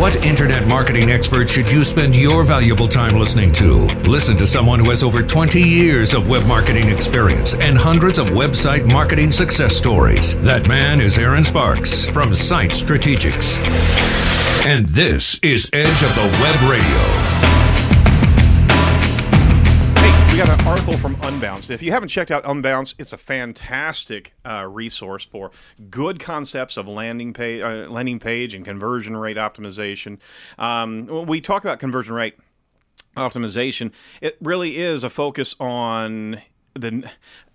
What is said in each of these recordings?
What internet marketing expert should you spend your valuable time listening to? Listen to someone who has over 20 years of web marketing experience and hundreds of website marketing success stories. That man is Aaron Sparks from Site Strategics. And this is Edge of the Web Radio. We got an article from Unbounced. If you haven't checked out Unbounced, it's a fantastic resource for good concepts of landing page and conversion rate optimization. When we talk about conversion rate optimization, it really is a focus on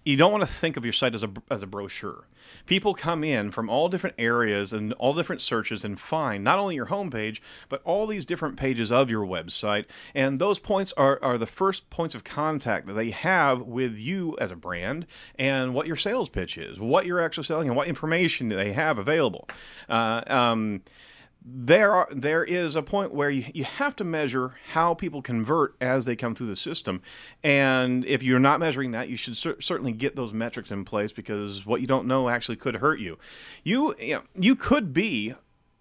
you don't want to think of your site as a brochure. People come in from all different areas and all different searches and find not only your homepage, but all these different pages of your website. And those points are the first points of contact that they have with you as a brand and what your sales pitch is, what you're actually selling, and what information they have available. There is a point where you have to measure how people convert as they come through the system, and if you're not measuring that, you should certainly get those metrics in place, because what you don't know actually could hurt you. You could be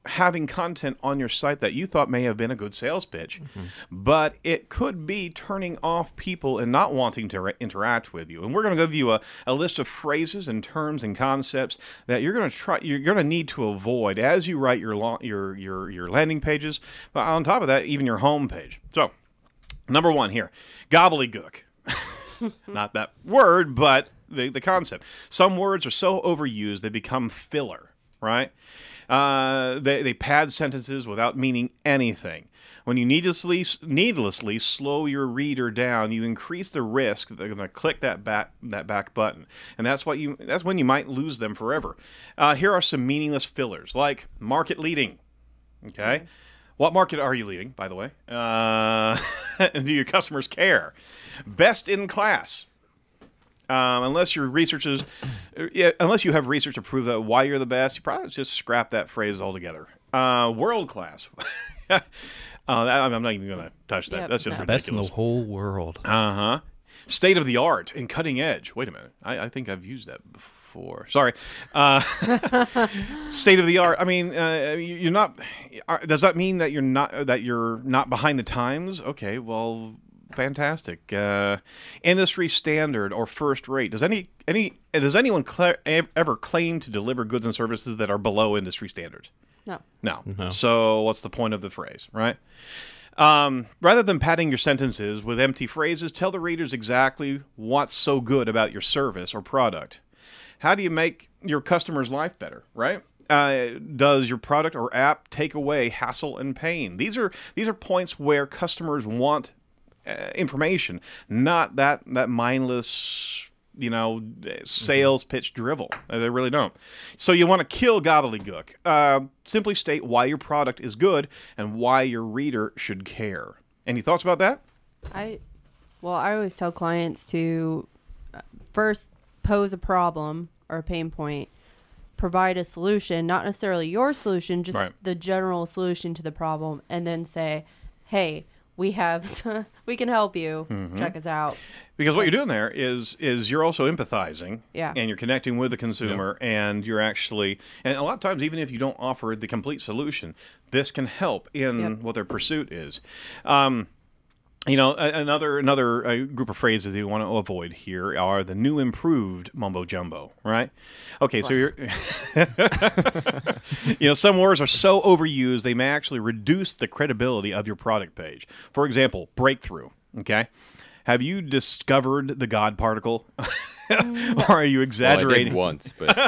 having content on your site that you thought may have been a good sales pitch, but it could be turning off people and not wanting to interact with you. And we're going to give you a list of phrases and terms and concepts that you're going to need to avoid as you write your landing pages. But on top of that, even your home page. So, number one here, gobbledygook. Not that word, but the concept. Some words are so overused they become filler, right? They pad sentences without meaning anything. When you needlessly slow your reader down, you increase the risk that they're going to click that back button, and that's when you might lose them forever. Here are some meaningless fillers, like market leading. Okay, what market are you leading, by the way? And do your customers care? Best in class. Unless you have research to prove that why you're the best, you probably just scrap that phrase altogether. World class. I'm not even going to touch that. Yep. That's just ridiculous. Best in the whole world. State of the art and cutting edge. Wait a minute. I think I've used that before. Sorry. State of the art. I mean, you're not. Does that mean that you're not behind the times? Okay. Well. Fantastic. Industry standard or first rate. Does anyone ever claim to deliver goods and services that are below industry standards? No. So what's the point of the phrase, right? Rather than padding your sentences with empty phrases, tell the readers exactly what's so good about your service or product. How do you make your customer's life better, right? Does your product or app take away hassle and pain? These are points where customers want information, not that mindless, sales pitch drivel. They really don't. So you want to kill gobbledygook. Simply state why your product is good and why your reader should care. Any thoughts about that? I always tell clients to first pose a problem or a pain point, provide a solution, not necessarily your solution, just the general solution to the problem, and then say, hey, we can help you. Check us out. Because what you're doing there is you're also empathizing, and you're connecting with the consumer, and you're actually, and a lot of times, even if you don't offer the complete solution, this can help in what their pursuit is. Another group of phrases you want to avoid here are the new improved mumbo jumbo, right? Okay, so some words are so overused they may actually reduce the credibility of your product page. For example, breakthrough. Okay, have you discovered the God particle, or are you exaggerating? Well, I did once, but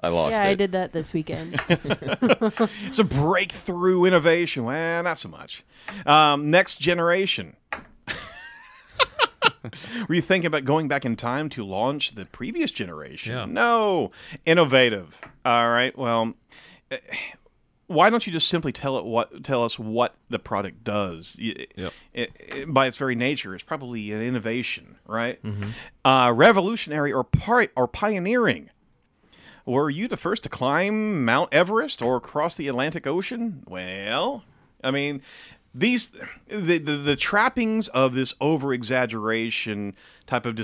I lost it. Yeah, I did that this weekend. It's a breakthrough innovation. Well, not so much. Next generation. Were you thinking about going back in time to launch the previous generation? Yeah. No. Innovative. All right. Well, why don't you just simply tell us what the product does? By its very nature, it's probably an innovation, right? Revolutionary or pioneering. Were you the first to climb Mount Everest or cross the Atlantic Ocean? Well, I mean, the trappings of this over-exaggeration type of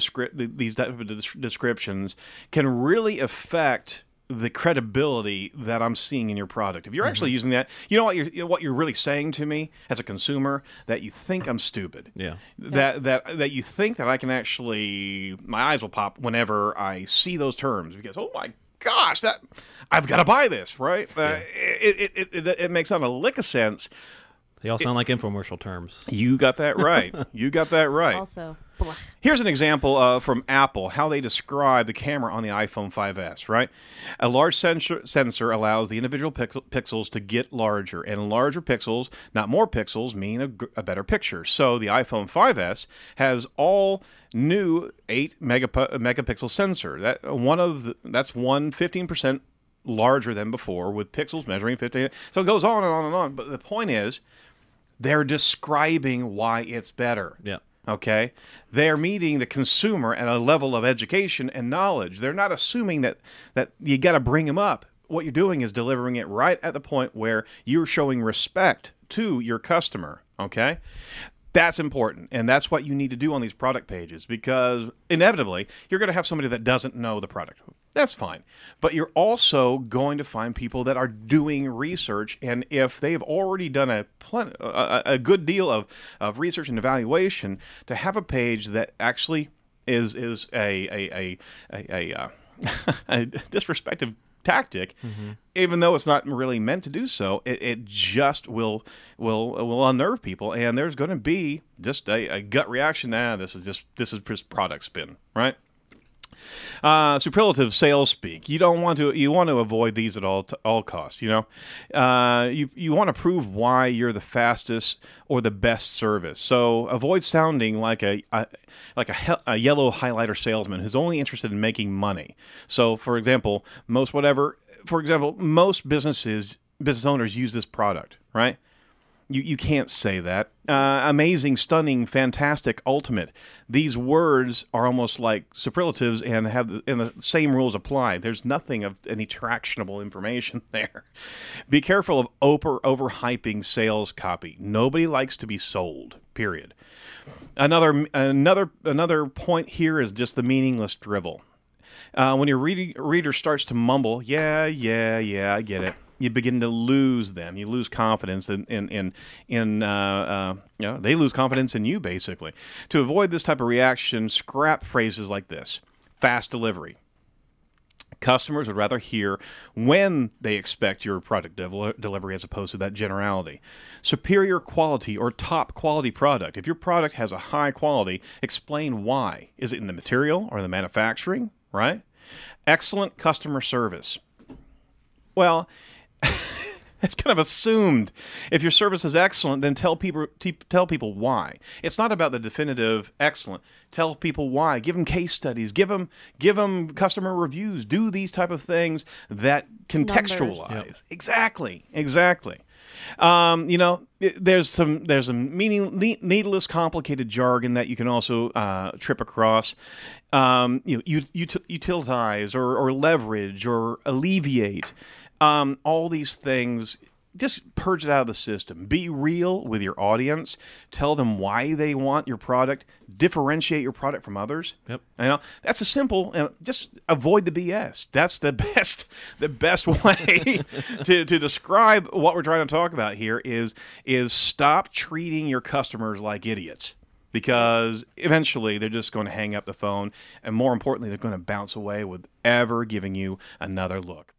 descriptions can really affect the credibility that I'm seeing in your product. If you're actually using that, you know what you're really saying to me as a consumer, that you think I'm stupid. Yeah. That you think that I can actually, my eyes will pop whenever I see those terms, because oh my gosh, that I've got to buy this, right? It makes not a lick of sense. They all sound like infomercial terms. You got that right. You got that right. Also, here's an example from Apple, how they describe the camera on the iPhone 5S, right? A large sensor allows the individual pixels to get larger, and larger pixels, not more pixels, mean a better picture. So the iPhone 5S has all new 8 megapixel sensor. That's 15% larger than before, with pixels measuring 50. So it goes on and on and on. But the point is, they're describing why it's better. Yeah. Okay? They're meeting the consumer at a level of education and knowledge. They're not assuming that you got to bring them up. What you're doing is delivering it right at the point where you're showing respect to your customer. Okay? That's important, and that's what you need to do on these product pages, because inevitably you're going to have somebody that doesn't know the product. That's fine. But you're also going to find people that are doing research, and if they've already done a good deal of research and evaluation, to have a page that actually is a disrespectful tactic, even though it's not really meant to do so, it just will unnerve people, and there's going to be just a gut reaction. This is just product spin, right? Superlative sales speak. You want to avoid these at all costs. You want to prove why you're the fastest or the best service. So avoid sounding like a yellow highlighter salesman who's only interested in making money. So for example, most business owners use this product, right? You can't say that. Amazing, stunning, fantastic, ultimate. These words are almost like superlatives and the same rules apply. There's nothing of any tractionable information there. Be careful of overhyping sales copy. Nobody likes to be sold, period. Another point here is just the meaningless drivel. When your reader starts to mumble, yeah, I get it, you begin to lose them. You lose confidence they lose confidence in you, basically. To avoid this type of reaction, scrap phrases like this: fast delivery. Customers would rather hear when they expect your product delivery as opposed to that generality. Superior quality or top quality product. If your product has a high quality, explain why. Is it in the material or the manufacturing, right? Excellent customer service. Well, it's kind of assumed. If your service is excellent, then tell people why. It's not about the definitive excellent. Tell people why. Give them case studies. Give them customer reviews. Do these type of things that contextualize. Yep. Exactly. There's some needless, complicated jargon that you can also trip across. Utilize or leverage or alleviate. All these things, just purge it out of the system. Be real with your audience. Tell them why they want your product. Differentiate your product from others. Yep. That's a simple. Just avoid the BS. That's the best way to describe what we're trying to talk about here. Is stop treating your customers like idiots, because eventually they're just going to hang up the phone, and more importantly, they're going to bounce away with ever giving you another look.